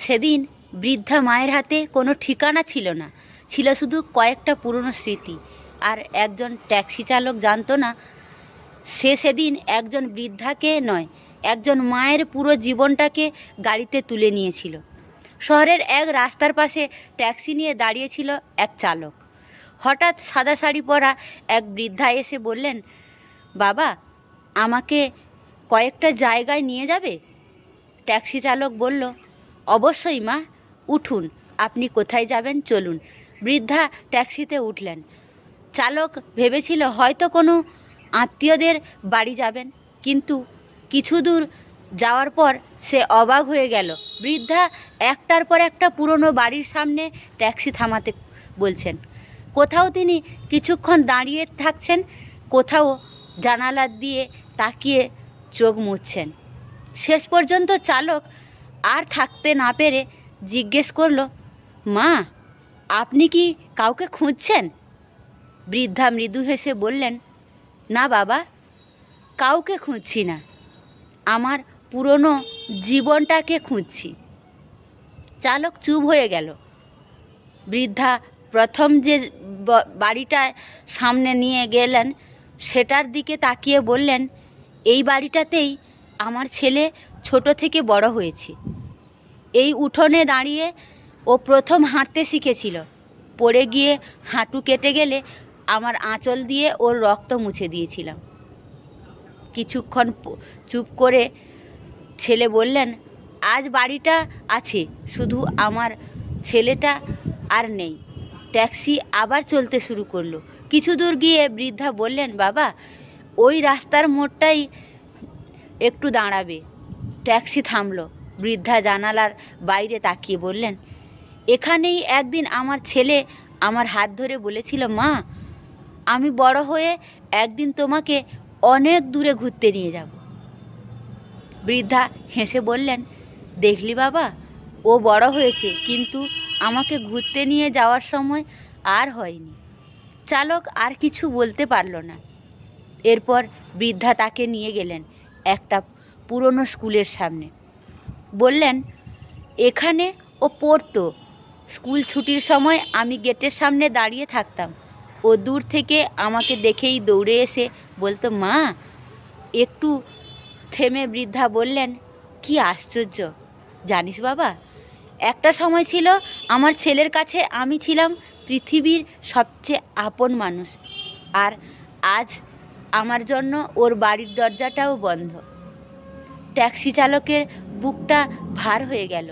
সেদিন বৃদ্ধা মায়ের হাতে কোনো ঠিকানা ছিল না, ছিল শুধু কয়েকটা পুরনো স্মৃতি। আর একজন ট্যাক্সি চালক জানতো না সে সেদিন একজন বৃদ্ধাকে নয়, একজন মায়ের পুরো জীবনটাকে গাড়িতে তুলে নিয়েছিল। শহরের এক রাস্তার পাশে ট্যাক্সি নিয়ে দাঁড়িয়েছিল এক চালক। হঠাৎ সাদা শাড়ি পরা এক বৃদ্ধা এসে বললেন, বাবা, আমাকে কয়েকটা জায়গায় নিয়ে যাবে? ট্যাক্সি চালক বলল, অবশ্যই মা, উঠুন, আপনি কোথায় যাবেন চলুন। বৃদ্ধা ট্যাক্সিতে উঠলেন। চালক ভেবেছিল হয়তো কোনো আত্মীয়দের বাড়ি যাবেন, কিন্তু কিছু দূর যাওয়ার পর সে অবাক হয়ে গেল। বৃদ্ধা একটার পর একটা পুরনো বাড়ির সামনে ট্যাক্সি থামাতে বলছেন। কোথাও তিনি কিছুক্ষণ দাঁড়িয়ে থাকছেন, কোথাও জানালা দিয়ে তাকিয়ে চোখ মুছছেন। শেষ পর্যন্ত চালক আর থাকতে না পেরে জিজ্ঞেস করলো, মা, আপনি কি কাউকে খুঁজছেন? বৃদ্ধা মৃদু হেসে বললেন, না বাবা, কাউকে খুঁজছি না, আমার পুরনো জীবনটাকে খুঁজছি। চালক চুপ হয়ে গেল। বৃদ্ধা প্রথম যে বাড়িটা সামনে নিয়ে গেলেন সেটার দিকে তাকিয়ে বললেন, এই বাড়িটাতেই আমার ছেলে ছোট থেকে বড় হয়েছে। এই উঠোনে দাঁড়িয়ে ও প্রথম হাঁটতে শিখেছিল। পড়ে গিয়ে হাঁটু কেটে গেলে আমার আঁচল দিয়ে ওর রক্ত মুছে দিয়েছিলাম। কিছুক্ষণ চুপ করে ছেলে বললেন, আজ বাড়িটা আছে, শুধু আমার ছেলেটা আর নেই। ট্যাক্সি আবার চলতে শুরু করলো। কিছু দূর গিয়ে বৃদ্ধা বললেন, বাবা, ওই রাস্তার মোড়টাই একটু দাঁড়াবে। ট্যাক্সি থামলো। বৃদ্ধা জানালার বাইরে তাকিয়ে বললেন, এখানেই একদিন আমার ছেলে আমার হাত ধরে বলেছিল, মা, আমি বড় হয়ে একদিন তোমাকে অনেক দূরে ঘুরতে নিয়ে যাব। বৃদ্ধা হেসে বললেন, দেখলি বাবা, ও বড় হয়েছে, কিন্তু আমাকে ঘুরতে নিয়ে যাওয়ার সময় আর হয়নি। চালক আর কিছু বলতে পারল না। এরপর বৃদ্ধা তাকে নিয়ে গেলেন একটা পুরনো স্কুলের সামনে। বললেন, এখানে ও পড়তো। স্কুল ছুটির সময় আমি গেটের সামনে দাঁড়িয়ে থাকতাম। ও দূর থেকে আমাকে দেখেই দৌড়ে এসে বলতো, মা। একটু থেমে বৃদ্ধা বললেন, কি আশ্চর্য, জানিস বাবা, একটা সময় ছিল আমার ছেলের কাছে আমি ছিলাম পৃথিবীর সবচেয়ে আপন মানুষ, আর আজ আমার জন্য ওর বাড়ির দরজাটাও বন্ধ। ট্যাক্সি চালকের বুকটা ভার হয়ে গেল।